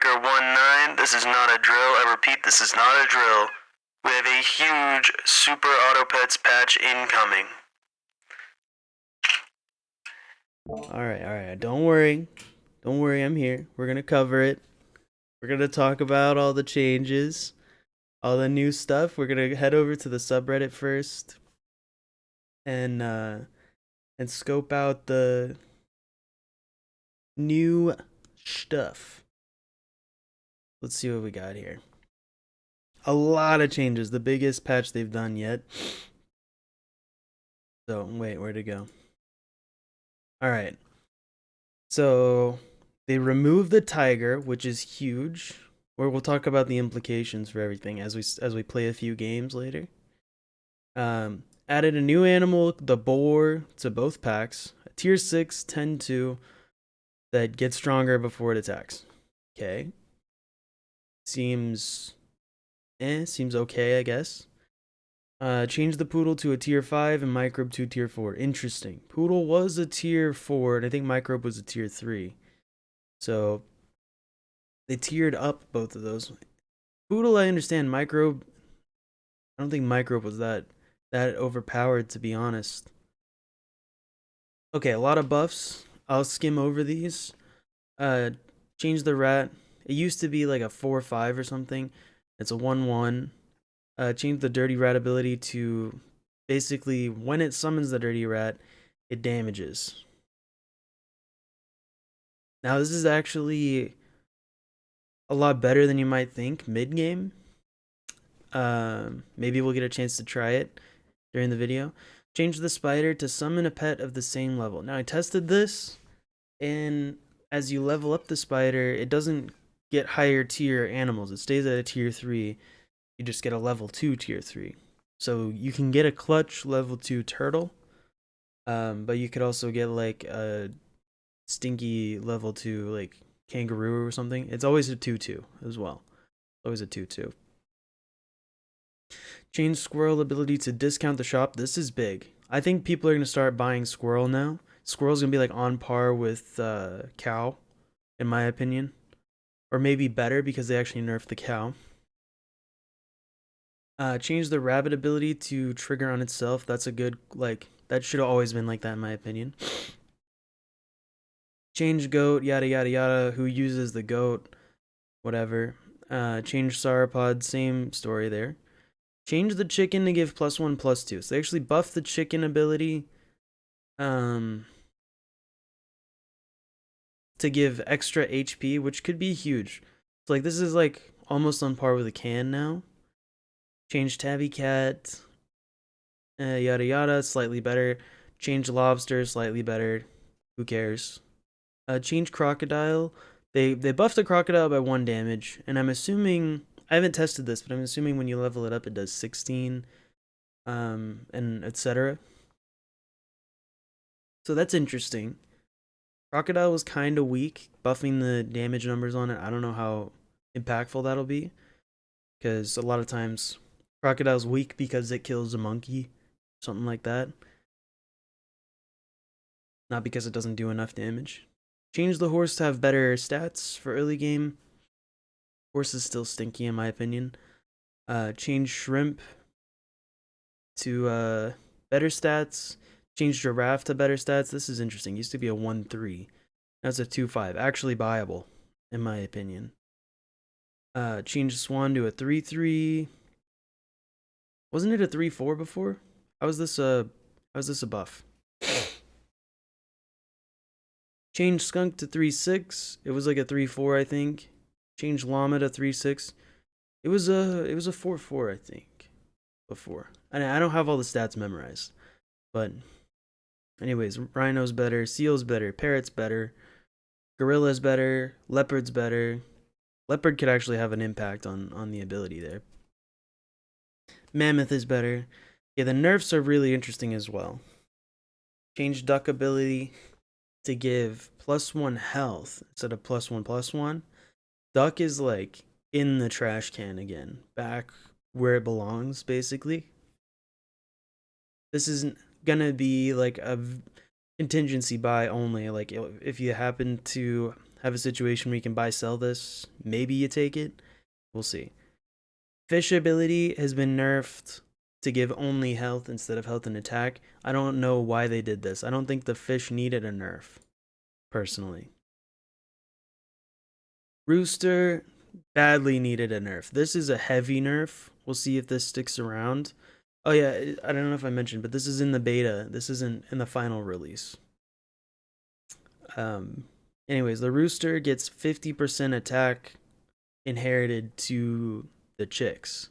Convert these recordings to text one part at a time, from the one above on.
Sector 1-9, this is not a drill. I repeat, this is not a drill. We have a huge Super Auto Pets patch incoming. Alright, don't worry. Don't worry, I'm here. We're gonna cover it. We're gonna talk about all the changes, all the new stuff. We're gonna head over to the subreddit first and scope out the new stuff. Let's see what we got here. A lot of changes, the biggest patch they've done yet. So, wait, where'd it go? Alright. So, they removed the tiger, which is huge. Where we'll talk about the implications for everything as we play a few games later. Added a new animal, the boar, to both packs. A tier 6, 10-2 that gets stronger before it attacks. Okay. Seems okay, I guess. Changed the poodle to a tier 5 and microbe to tier 4. Interesting. Poodle was a tier 4 and I think microbe was a tier 3. So they tiered up both of those. Poodle, I understand. Microbe, I don't think microbe was that overpowered, to be honest. Okay, a lot of buffs. I'll skim over these. Change the rat. It used to be like a 4-5 or something. It's a 1-1. Change the dirty rat ability to basically when it summons the dirty rat, it damages. Now this is actually a lot better than you might think mid-game. Maybe we'll get a chance to try it during the video. Change the spider to summon a pet of the same level. Now I tested this, and as you level up the spider, it doesn't get higher tier animals. It stays at a tier 3. You just get a level 2 tier 3. So you can get a clutch level 2 turtle, but you could also get like a stinky level 2 like kangaroo or something. It's always a 2-2 as well. Always a 2-2. Change squirrel ability to discount the shop. This is big. I think people are going to start buying squirrel now. Squirrel's going to be like on par with cow, in my opinion. Or maybe better because they actually nerfed the cow. Change the rabbit ability to trigger on itself. That's a good, like, that should have always been like that in my opinion. Change goat, yada yada yada, who uses the goat, whatever. Change sauropod, same story there. Change the chicken to give +1/+2. So they actually buffed the chicken ability to give extra HP, which could be huge. So like this is like almost on par with a can now. Change tabby cat, yada yada, slightly better. Change lobster, slightly better. Who cares? Change crocodile. They buffed the crocodile by 1 damage, and I'm assuming, I haven't tested this, but I'm assuming when you level it up, it does 16, and etc. So that's interesting. Crocodile was kind of weak, buffing the damage numbers on it. I don't know how impactful that'll be, because a lot of times Crocodile's weak because it kills a monkey, something like that. Not because it doesn't do enough damage. Change the horse to have better stats for early game. Horse is still stinky in my opinion. Change shrimp to better stats. Change giraffe to better stats. This is interesting. Used to be a 1-3. Now it's a 2-5. Actually buyable, in my opinion. Change swan to a 3-3. Wasn't it a 3-4 before? How is this a buff? Change skunk to 3-6. It was like a 3-4, I think. Change llama to 3-6. It was a 4-4, I think, before. And I don't have all the stats memorized, but anyways, rhino's better, seal's better, parrot's better, gorilla's better, leopard's better. Leopard could actually have an impact on the ability there. Mammoth is better. Yeah, the nerfs are really interesting as well. Change duck ability to give +1 health instead of +1/+1. Duck is like in the trash can again, back where it belongs, basically. This isn't gonna be like a contingency buy only. Like if you happen to have a situation where you can buy sell this, maybe you take it. We'll see. Fish ability has been nerfed to give only health instead of health and attack. I don't know why they did this. I don't think the fish needed a nerf, personally. Rooster badly needed a nerf. This is a heavy nerf. We'll see if this sticks around. Oh yeah, I don't know if I mentioned, but this is in the beta. This isn't in the final release. Anyways, the rooster gets 50% attack inherited to the chicks.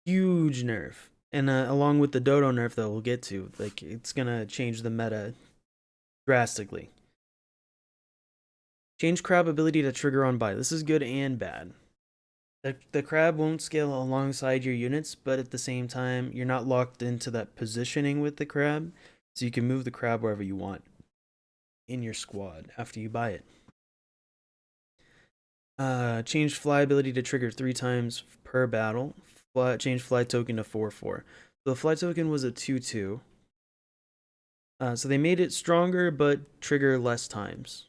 Huge nerf. And along with the dodo nerf that we'll get to, like, it's gonna change the meta drastically. Change crab ability to trigger on buy. This is good and bad. The crab won't scale alongside your units, but at the same time, you're not locked into that positioning with the crab, so you can move the crab wherever you want in your squad after you buy it. Change fly ability to trigger 3 times per battle. Change fly token to 4/4. So the fly token was a 2/2. So they made it stronger, but trigger less times.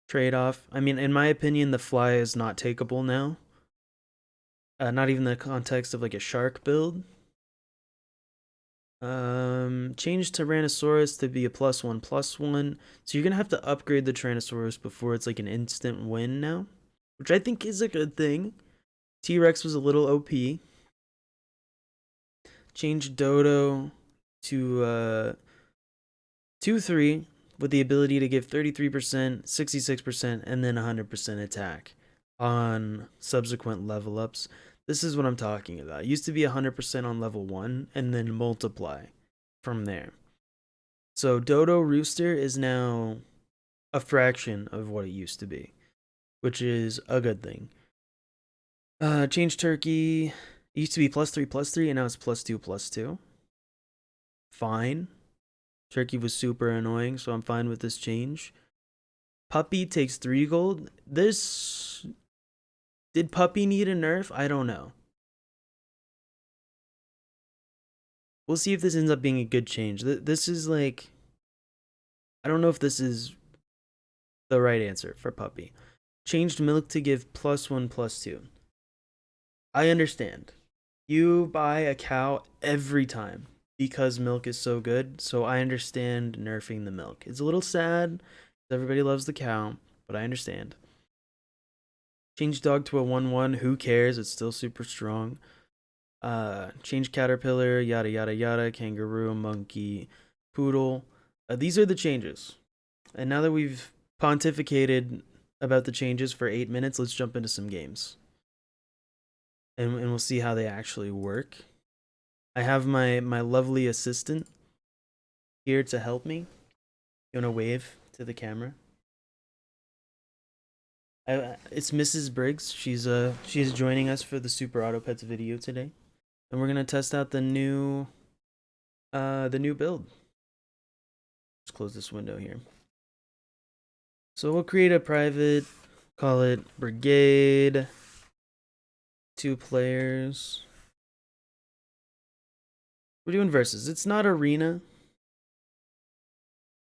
Trade-off. I mean, in my opinion, the fly is not takeable now. Not even in the context of like a shark build. Change Tyrannosaurus to be a +1/+1. So you're gonna have to upgrade the Tyrannosaurus before it's like an instant win now, which I think is a good thing. T-Rex was a little OP. Change Dodo to 2/3 with the ability to give 33%, 66%, and then 100% attack on subsequent level ups. This is what I'm talking about. It used to be 100% on level 1 and then multiply from there. So Dodo Rooster is now a fraction of what it used to be, which is a good thing. Change Turkey. It used to be +3/+3 and now it's +2/+2. Fine. Turkey was super annoying, so I'm fine with this change. Puppy takes 3 gold. Did Puppy need a nerf? I don't know. We'll see if this ends up being a good change. This is like, I don't know if this is the right answer for Puppy. Changed milk to give +1/+2. I understand. You buy a cow every time because milk is so good, so I understand nerfing the milk. It's a little sad. Everybody loves the cow, but I understand. Change dog to a 1/1. Who cares? It's still super strong. Change caterpillar, yada yada yada, kangaroo, monkey, poodle. These are the changes. And now that we've pontificated about the changes for 8 minutes, let's jump into some games. And we'll see how they actually work. I have my lovely assistant here to help me. You wanna wave to the camera? It's Mrs. Briggs. She's joining us for the Super Auto Pets video today, and we're gonna test out the new build. Let's close this window here. So we'll create a private, call it Brigade. 2 players. We're doing versus. It's not arena.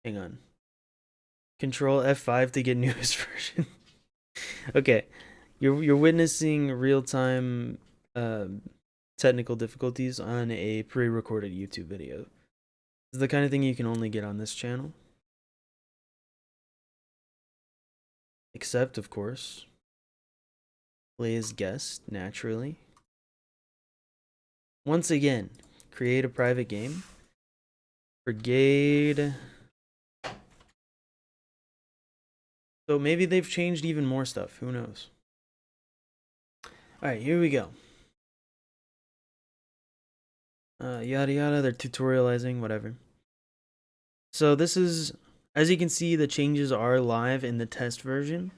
Hang on. Control F5 to get newest version. Okay, you're witnessing real-time technical difficulties on a pre-recorded YouTube video. This is the kind of thing you can only get on this channel. Except, of course, play as guest, naturally. Once again, create a private game. Brigade. So maybe they've changed even more stuff. Who knows? Alright, here we go. Yada yada, they're tutorializing, whatever. So this is, as you can see, the changes are live in the test version.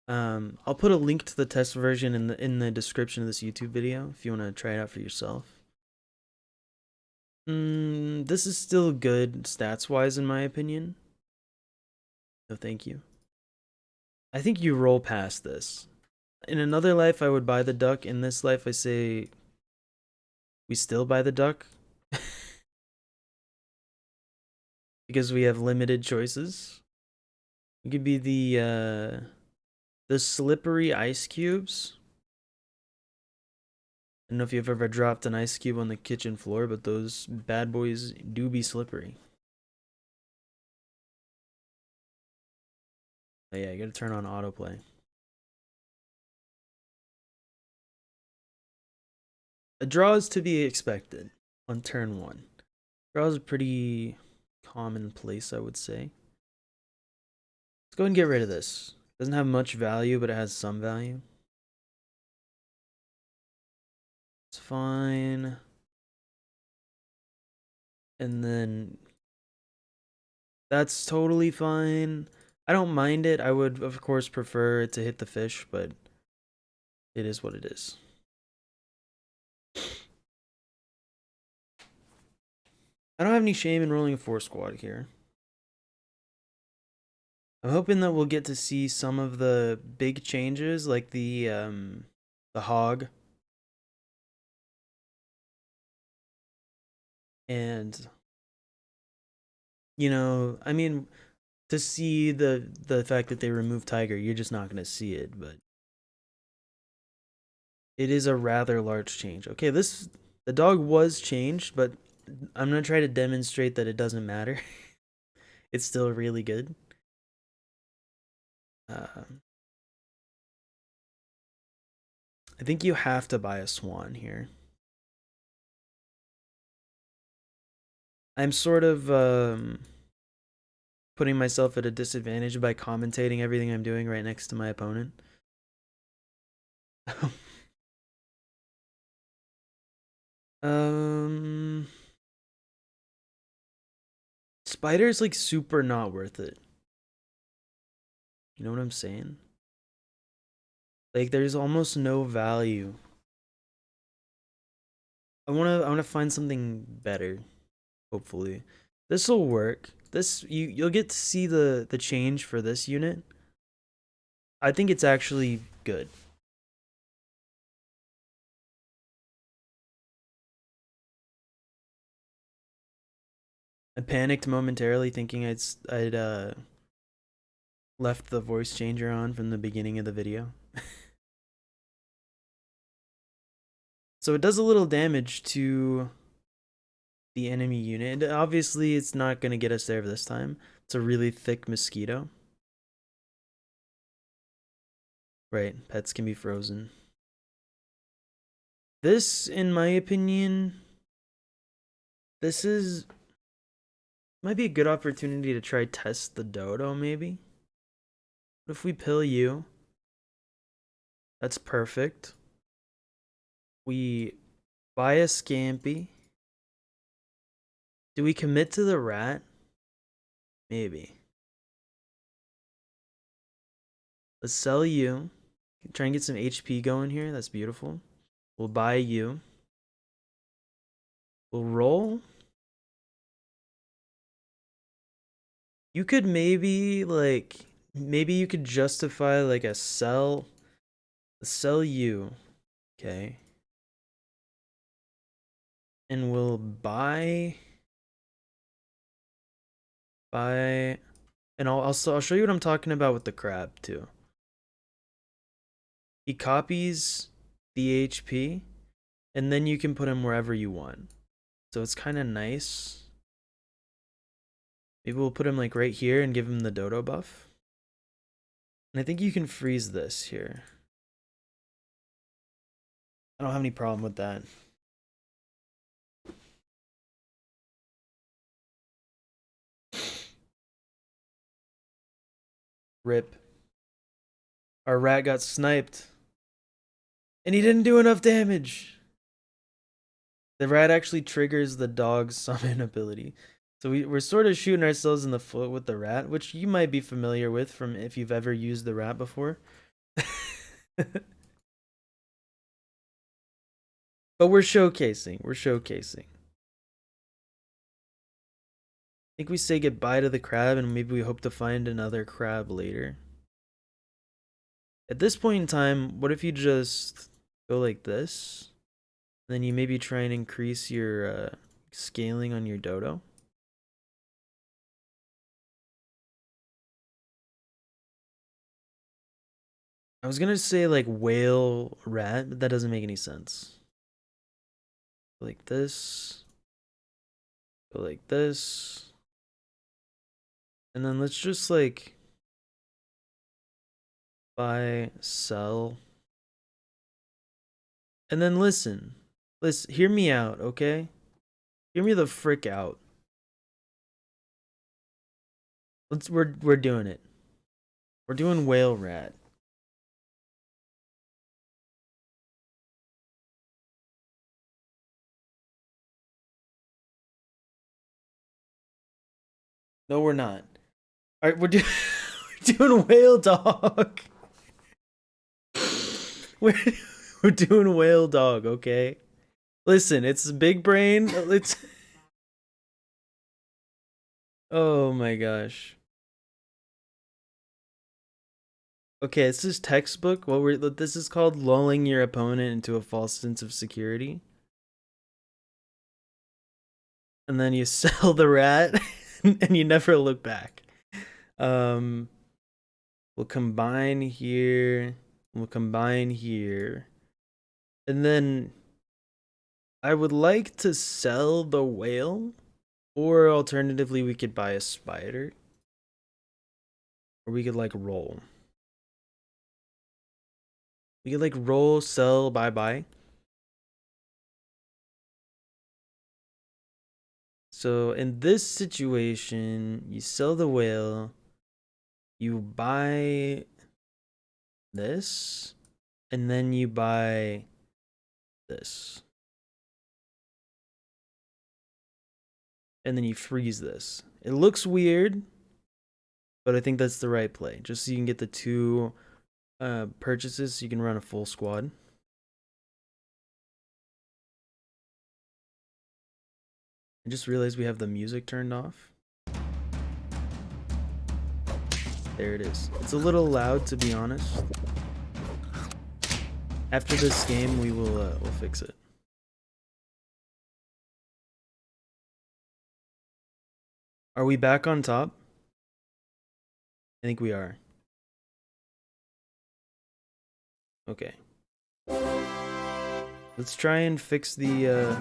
I'll put a link to the test version in the description of this YouTube video if you want to try it out for yourself. This is still good stats-wise in my opinion. So thank you. I think you roll past this. In another life, I would buy the duck. In this life, I say we still buy the duck. Because we have limited choices. It could be the slippery ice cubes. I don't know if you've ever dropped an ice cube on the kitchen floor, but those bad boys do be slippery. But yeah, you gotta turn on autoplay. A draw is to be expected on turn 1. Draw is a pretty commonplace, I would say. Let's go ahead and get rid of this. Doesn't have much value, but it has some value. It's fine. And then that's totally fine. I don't mind it. I would, of course, prefer it to hit the fish, but it is what it is. I don't have any shame in rolling a 4 squad here. I'm hoping that we'll get to see some of the big changes, like the hog. And you know, I mean, to see the fact that they removed Tiger, you're just not gonna see it, but it is a rather large change. Okay, the dog was changed, but I'm gonna try to demonstrate that it doesn't matter. It's still really good. I think you have to buy a swan here. I'm sort of putting myself at a disadvantage by commentating everything I'm doing right next to my opponent. Spider's like super not worth it. You know what I'm saying? Like there's almost no value. I wanna find something better. Hopefully, this will work. You'll get to see the change for this unit. I think it's actually good. I panicked momentarily, thinking I'd left the voice changer on from the beginning of the video. So it does a little damage to the enemy unit. Obviously, it's not going to get us there this time. It's a really thick mosquito. Right, pets can be frozen. This, in my opinion, might be a good opportunity to try test the dodo, maybe. What if we pill you? That's perfect. We buy a Scampy. Do we commit to the rat? Maybe. Let's sell you. Try and get some HP going here. That's beautiful. We'll buy you. We'll roll. You could maybe you could justify like a sell you. Okay. And we'll buy and I'll show you what I'm talking about with the crab too. He copies the HP and then you can put him wherever you want. So it's kind of nice. Maybe we'll put him like right here and give him the dodo buff. And I think you can freeze this here. I don't have any problem with that. Rip. Our rat got sniped. And he didn't do enough damage. The rat actually triggers the dog's summon ability. So we're sort of shooting ourselves in the foot with the rat, which you might be familiar with from if you've ever used the rat before. But we're showcasing. I think we say goodbye to the crab and maybe we hope to find another crab later. At this point in time, what if you just go like this? Then you maybe try and increase your scaling on your dodo. I was gonna say like whale rat, but that doesn't make any sense. Like this. Go like this. And then let's just like buy, sell. And then listen. Listen, hear me out, okay? Hear me the frick out. We're doing it. We're doing whale rat. No, we're not. All right, we're doing whale dog. We're we're doing whale dog, okay? Listen, it's big brain. It's oh my gosh. Okay, this is textbook. This is called lulling your opponent into a false sense of security. And then you sell the rat and you never look back. We'll combine here. We'll combine here. And then I would like to sell the whale, or alternatively we could buy a spider. Or we could like roll. We could like roll, sell, buy. So in this situation, you sell the whale, you buy this, and then you buy this. And then you freeze this. It looks weird, but I think that's the right play. Just so you can get the two purchases so you can run a full squad. I just realized we have the music turned off. There it is. It's a little loud, to be honest. After this game, we'll fix it. Are we back on top? I think we are. Okay. Let's try and fix the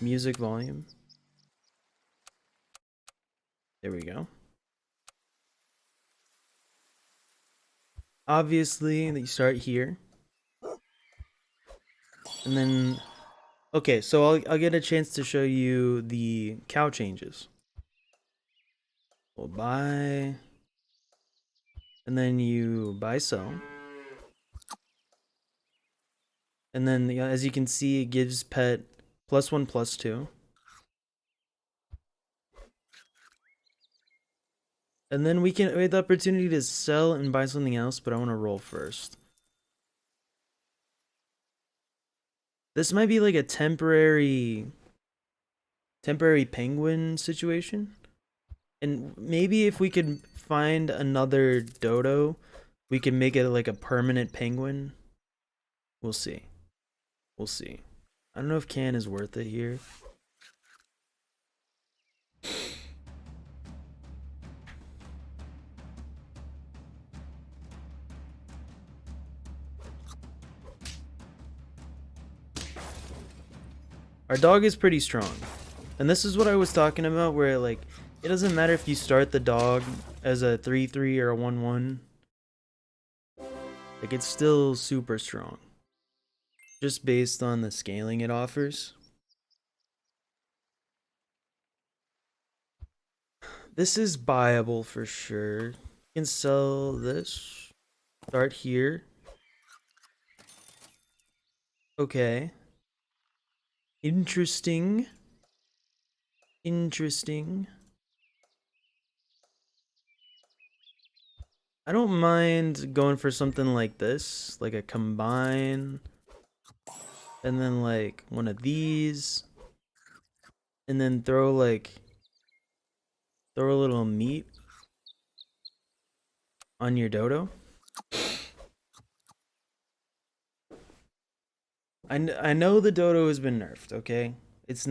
music volume. There we go. Obviously, you start here. And then okay, so I'll get a chance to show you the cow changes. We'll buy, and then you buy sell. And then as you can see, it gives pet +1, +2. And then we have the opportunity to sell and buy something else, but I want to roll first. This might be like a temporary penguin situation. And maybe if we could find another dodo, we can make it like a permanent penguin. We'll see. We'll see. I don't know if can is worth it here. Our dog is pretty strong. And this is what I was talking about, where like it doesn't matter if you start the dog as a 3-3 or a 1-1. Like it's still super strong. Just based on the scaling it offers. This is buyable for sure. You can sell this. Start here. Okay. Interesting. Interesting. I don't mind going for something like this, like a combine, and then like one of these, and then throw a little meat on your dodo. I know the dodo has been nerfed, okay? It's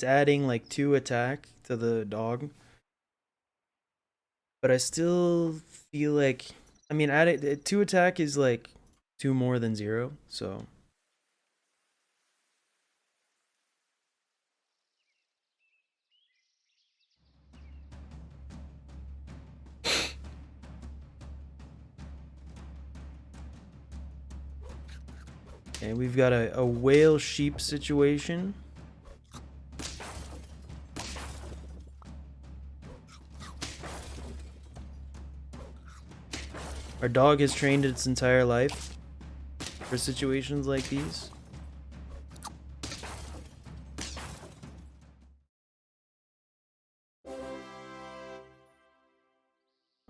adding like 2 attack to the dog. But I still feel like I mean, add it 2 attack is like 2 more than 0, so. Okay, we've got a whale sheep situation. Our dog has trained its entire life for situations like these.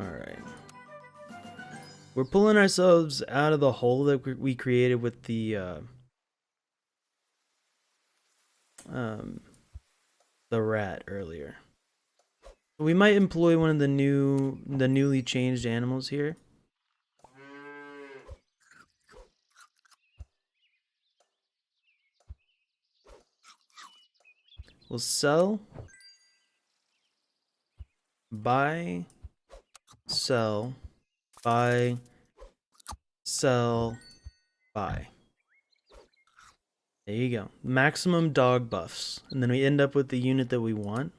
Alright. We're pulling ourselves out of the hole that we created with the rat earlier. We might employ one of the newly changed animals here. We'll sell, buy, sell, buy, sell, buy. There you go. Maximum dog buffs. And then we end up with the unit that we want.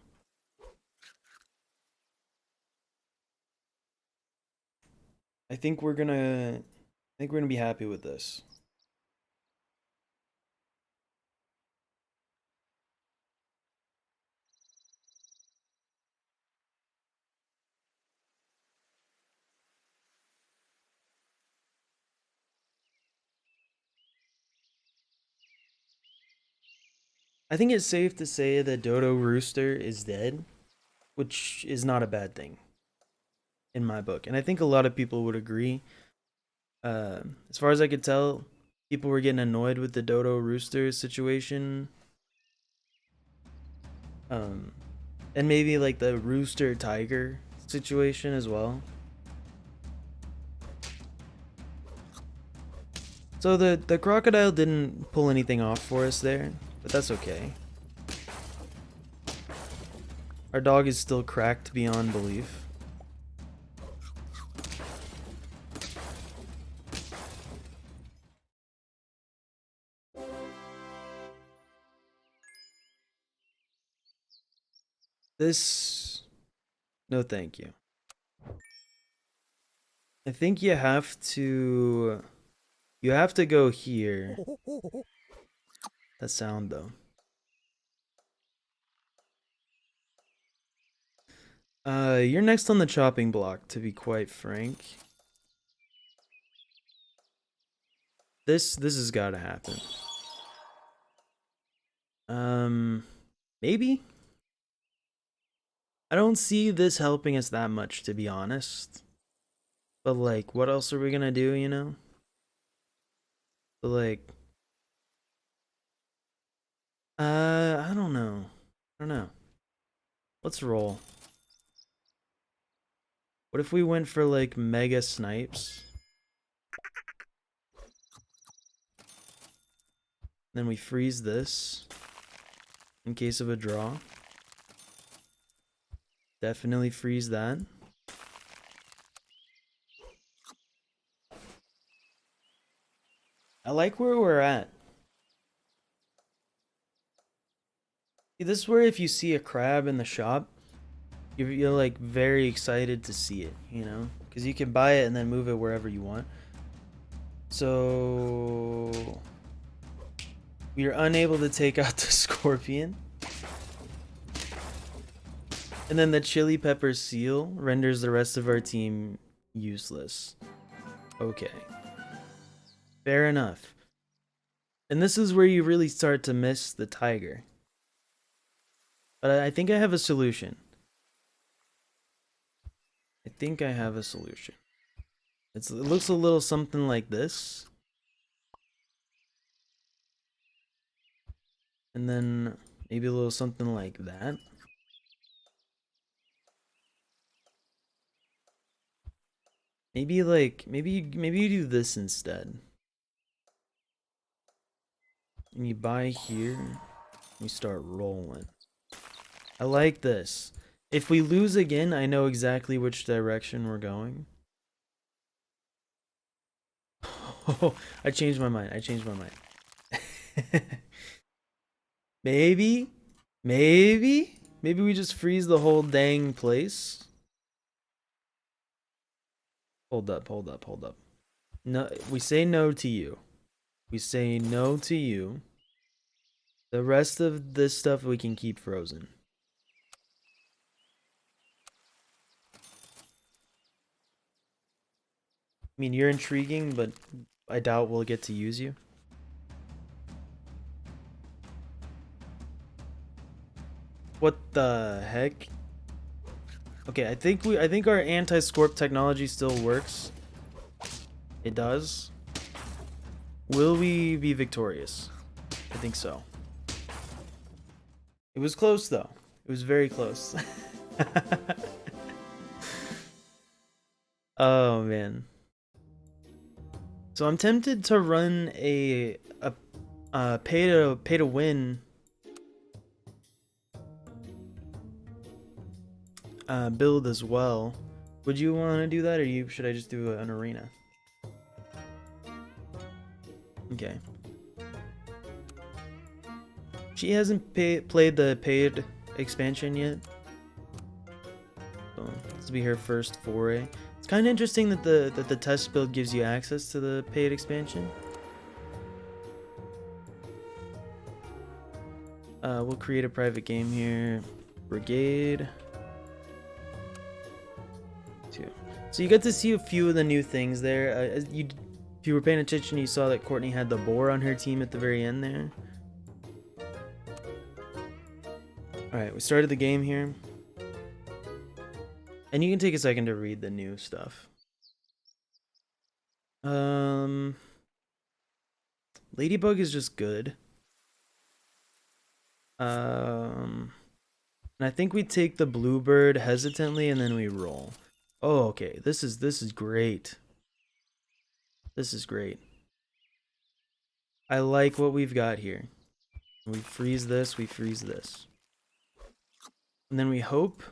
I think we're gonna be happy with this. I think it's safe to say that Dodo Rooster is dead, which is not a bad thing in my book. And I think a lot of people would agree. As far as I could tell, people were getting annoyed with the Dodo Rooster situation. And maybe like the Rooster Tiger situation as well. So the crocodile didn't pull anything off for us there, but that's okay. Our dog is still cracked beyond belief. This... no thank you. I think you have to go here. That sound though. You're next on the chopping block, to be quite frank. This has got to happen. Maybe? I don't see this helping us that much, to be honest. But like, what else are we gonna do, you know? But like, I don't know. I don't know. Let's roll. What if we went for like mega snipes? Then we freeze this in case of a draw. Definitely freeze that. I like where we're at. See, this is where if you see a crab in the shop, you're like very excited to see it, you know? Because you can buy it and then move it wherever you want. So... we are unable to take out the scorpion. And then the chili pepper seal renders the rest of our team useless. Okay. Fair enough. And this is where you really start to miss the tiger. But I think I have a solution. It looks a little something like this. And then maybe a little something like that. Maybe you do this instead. And you buy here, and you start rolling. I like this. If we lose again, I know exactly which direction we're going. Oh, I changed my mind. I changed my mind. Maybe, maybe we just freeze the whole dang place. Hold up, hold up, hold up. No, we say no to you. We say no to you. The rest of this stuff we can keep frozen. I mean, you're intriguing, but I doubt we'll get to use you. What the heck? Okay, I think our anti-scorp technology still works. It does. Will we be victorious? I think so. It was close though. It was very close. Oh man. So I'm tempted to run a pay to win build as well. Would you want to do that, or should I just do an arena? Okay. She hasn't played the paid expansion yet, so this will be her first foray. It's kind of interesting that the test build gives you access to the paid expansion. We'll create a private game here. Brigade 2. So you get to see a few of the new things there. If you were paying attention, you saw that Courtney had the boar on her team at the very end there. Alright, we started the game here. And you can take a second to read the new stuff. Ladybug is just good. And I think we take the bluebird hesitantly and then we roll. Oh, okay. This is great. This is great. I like what we've got here. We freeze this, we freeze this. And then we hope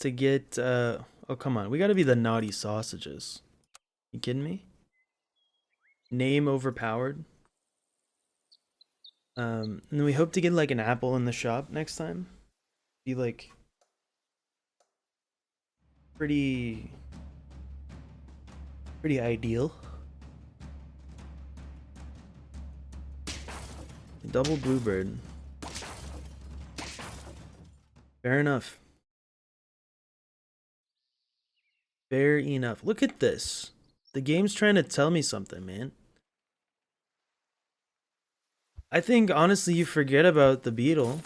to get oh come on, we gotta be the naughty sausages. You kidding me? Name overpowered. And then we hope to get like an apple in the shop next time. Be like pretty ideal. Double bluebird. Fair enough. Fair enough. Look at this. The game's trying to tell me something, man. I think honestly you forget about the beetle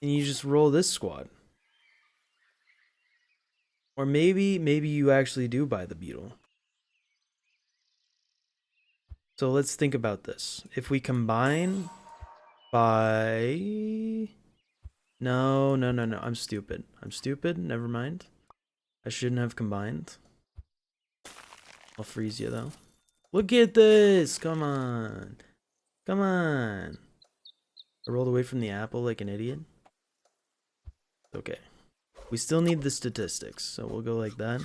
and you just roll this squad. Or maybe you actually do buy the beetle. So let's think about this. If we combine by... No. I'm stupid. Never mind. I shouldn't have combined. I'll freeze you though. Look at this. Come on. Come on. I rolled away from the apple like an idiot. Okay. We still need the statistics, so we'll go like that.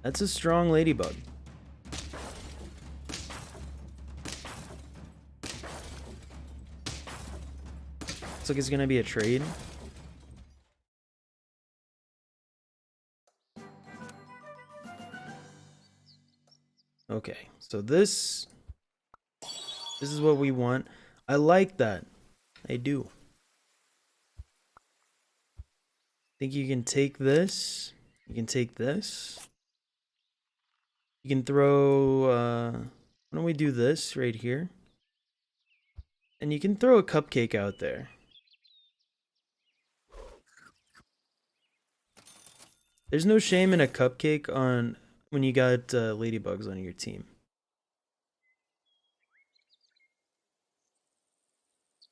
That's a strong ladybug. Looks like it's gonna be a trade. Okay, so this is what we want. I like that. I do. Think you can take this. You can take this. You can throw, why don't we do this right here? And you can throw a cupcake out there. There's no shame in a cupcake on when you got ladybugs on your team.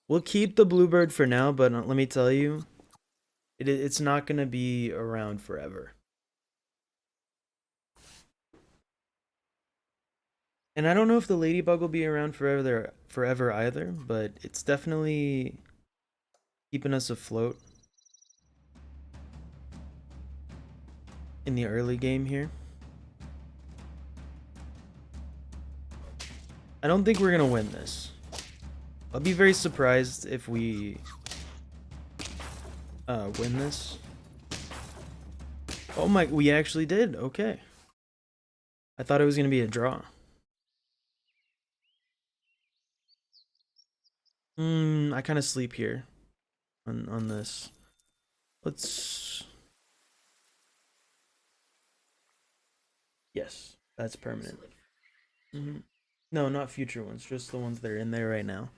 We'll keep the bluebird for now, but let me tell you, it's not going to be around forever. And I don't know if the ladybug will be around forever either, but it's definitely keeping us afloat in the early game here. I don't think we're gonna win this. I'll be very surprised if we win this. Oh my, we actually did. Okay. I thought it was gonna be a draw. I kind of sleep here on this. Let's. Yes, that's permanent. No, not future ones, just the ones that are in there right now.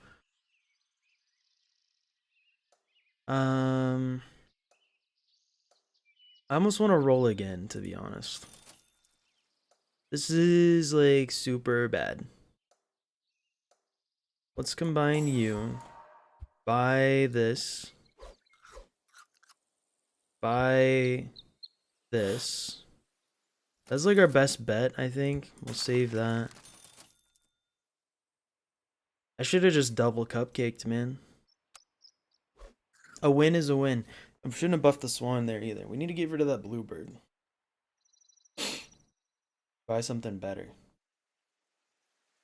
I almost want to roll again, to be honest. This is like super bad. Let's combine you. Buy this. Buy this. That's like our best bet, I think. We'll save that. I should have just double cupcaked, man. A win is a win. I shouldn't have buffed the swan there either. We need to get rid of that bluebird. Buy something better.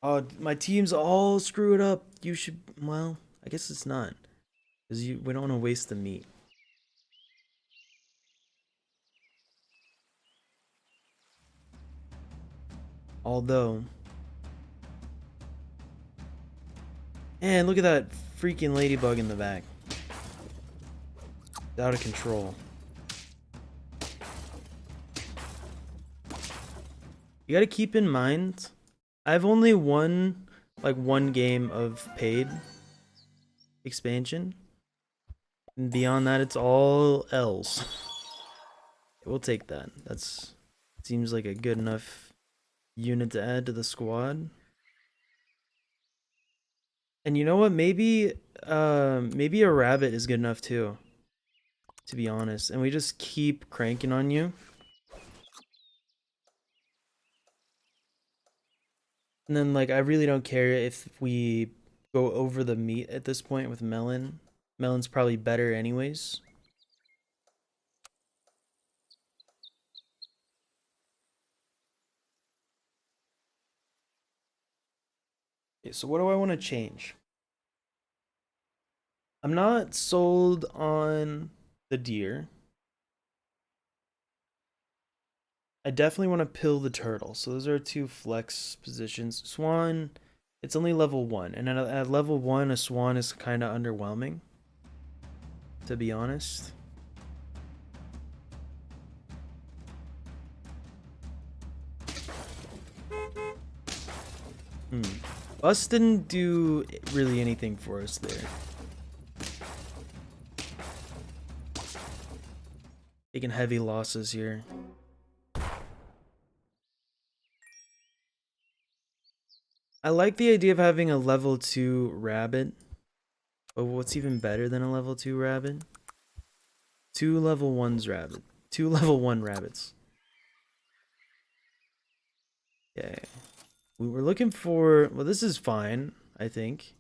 Oh, my team's all screwed up. You should, well, I guess it's not. Because we don't want to waste the meat. Although. And look at that freaking ladybug in the back. It's out of control. You gotta keep in mind, I've only won like one game of paid expansion. And beyond that, it's all L's. We'll take that. That's seems like a good enough unit to add to the squad. And you know what? Maybe a rabbit is good enough too. To be honest, and we just keep cranking on you. And then, like, I really don't care if we go over the meat at this point with Melon. Melon's probably better anyways. Okay, so what do I want to change? I'm not sold on the deer. I definitely want to pill the turtle. So those are two flex positions. Swan, it's only level 1. And at level 1, a swan is kind of underwhelming, to be honest. Bus didn't do really anything for us there. Taking heavy losses here. I like the idea of having a level 2 rabbit. But what's even better than a level 2 rabbit? 2 level 1s rabbit. 2 level 1 rabbits. Okay. We were looking for... Well, this is fine, I think.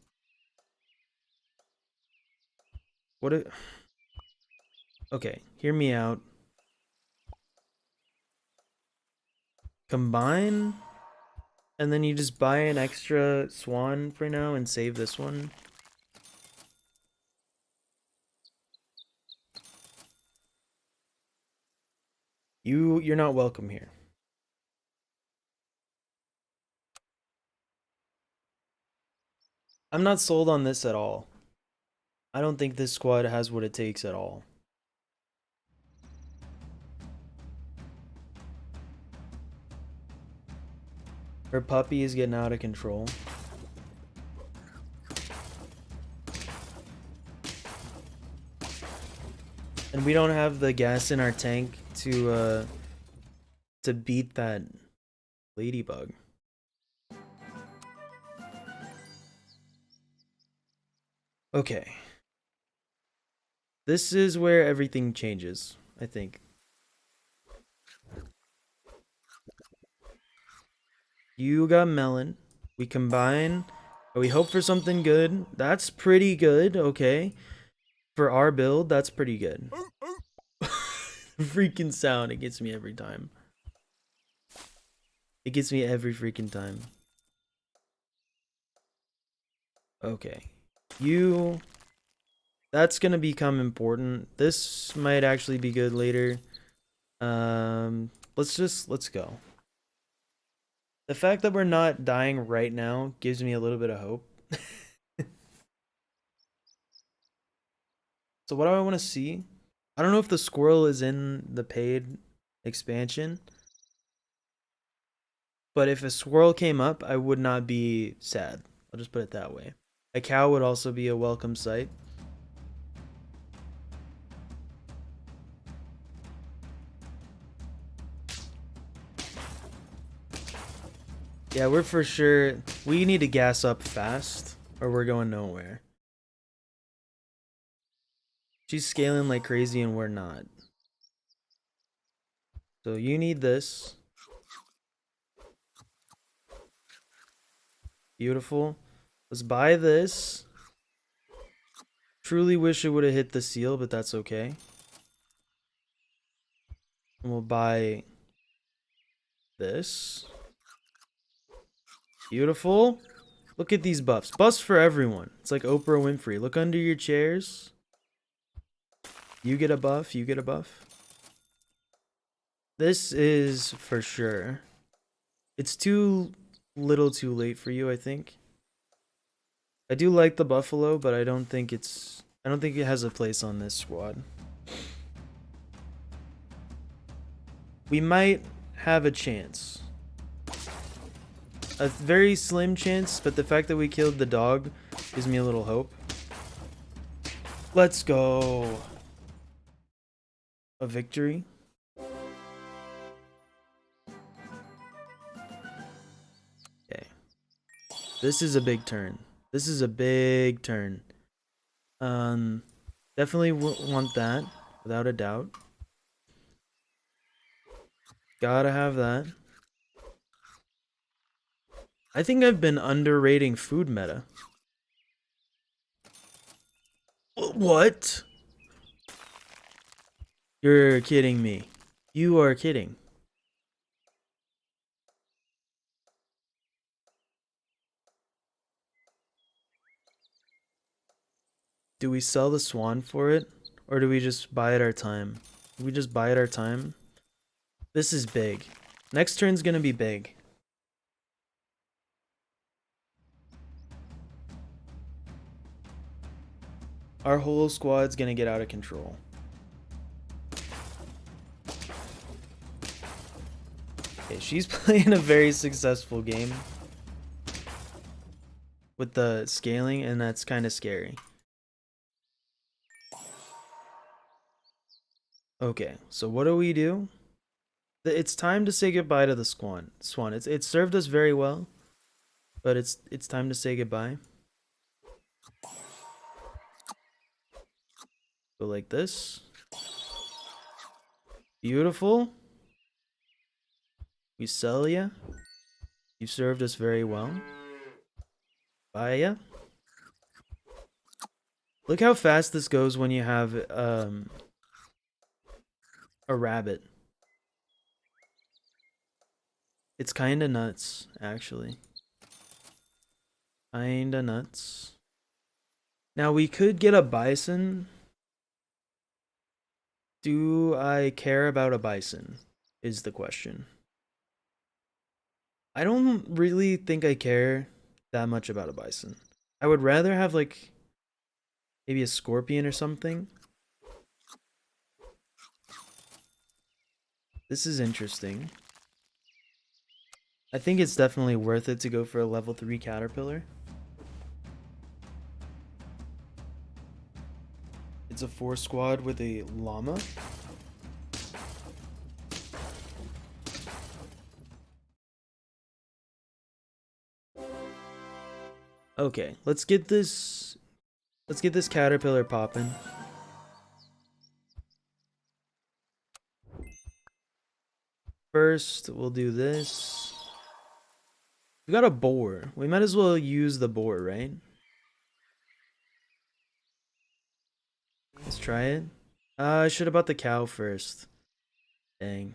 Okay, hear me out. Combine... And then you just buy an extra swan for now and save this one. You're not welcome here. I'm not sold on this at all. I don't think this squad has what it takes at all. Her puppy is getting out of control. And we don't have the gas in our tank to beat that ladybug. Okay. This is where everything changes, I think. You got melon. We combine. We hope for something good. That's pretty good. Okay. For our build, that's pretty good. Freaking sound, it gets me every time. It gets me every freaking time. Okay. That's gonna become important. This might actually be good later. Let's go. The fact that we're not dying right now gives me a little bit of hope. So what do I want to see? I don't know if the squirrel is in the paid expansion, but if a squirrel came up, I would not be sad. I'll just put it that way. A cow would also be a welcome sight. Yeah, we're for sure. We need to gas up fast or we're going nowhere. She's scaling like crazy and we're not. So you need this. Beautiful. Let's buy this. Truly wish it would have hit the seal, but that's okay. And we'll buy this. Beautiful. Look at these buffs. Buffs for everyone. It's like Oprah Winfrey. Look under your chairs. You get a buff. You get a buff. This is for sure. It's too little too late for you, I think. I do like the buffalo, but I don't think it has a place on this squad. We might have a chance. A very slim chance, but the fact that we killed the dog gives me a little hope. Let's go. A victory. Okay. This is a big turn. This is a big turn. Definitely want that, without a doubt. Gotta have that. I think I've been underrating food meta. What? You're kidding me. You are kidding. Do we sell the swan for it? Or do we just buy it our time? Do we just buy it our time? This is big. Next turn's gonna be big. Our whole squad's gonna get out of control. Okay, she's playing a very successful game with the scaling, and that's kind of scary. Okay, so what do we do? It's time to say goodbye to the swan. It served us very well, but it's time to say goodbye. Go like this. Beautiful. We sell ya. You served us very well. Buy ya. Look how fast this goes when you have a rabbit. It's kinda nuts, actually. Kinda nuts. Now we could get a bison. Do I care about a bison? Is the question. I don't really think I care that much about a bison. I would rather have like maybe a scorpion or something. This is interesting. I think it's definitely worth it to go for a level 3 caterpillar. It's a 4 squad with a llama. Okay, let's get this caterpillar popping. First, we'll do this. We got a boar. We might as well use the boar, right? try it. I should have bought the cow first. Dang.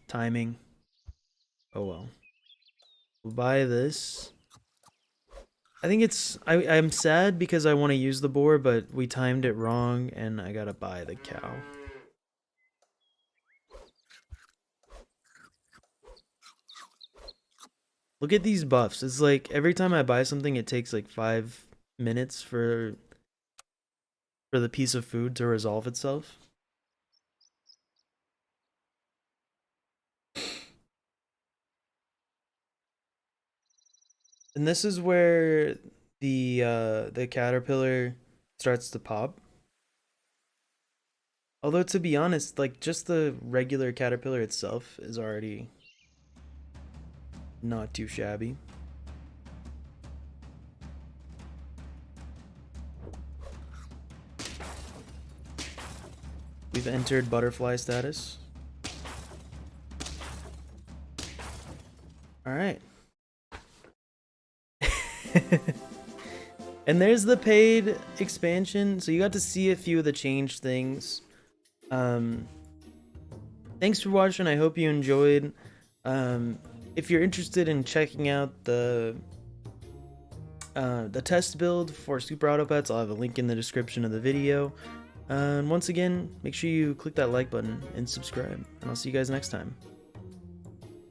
Timing. Oh well. We'll buy this. I think it's... I'm sad because I want to use the boar, but we timed it wrong and I gotta buy the cow. Look at these buffs. It's like every time I buy something, it takes like 5 minutes for the piece of food to resolve itself. And this is where the caterpillar starts to pop. Although to be honest, like just the regular caterpillar itself is already not too shabby. We've entered butterfly status. All right. And there's the paid expansion, so you got to see a few of the changed things. Thanks for watching. I hope you enjoyed. If you're interested in checking out the test build for Super Auto Pets, I'll have a link in the description of the video. And once again, make sure you click that like button and subscribe, and I'll see you guys next time.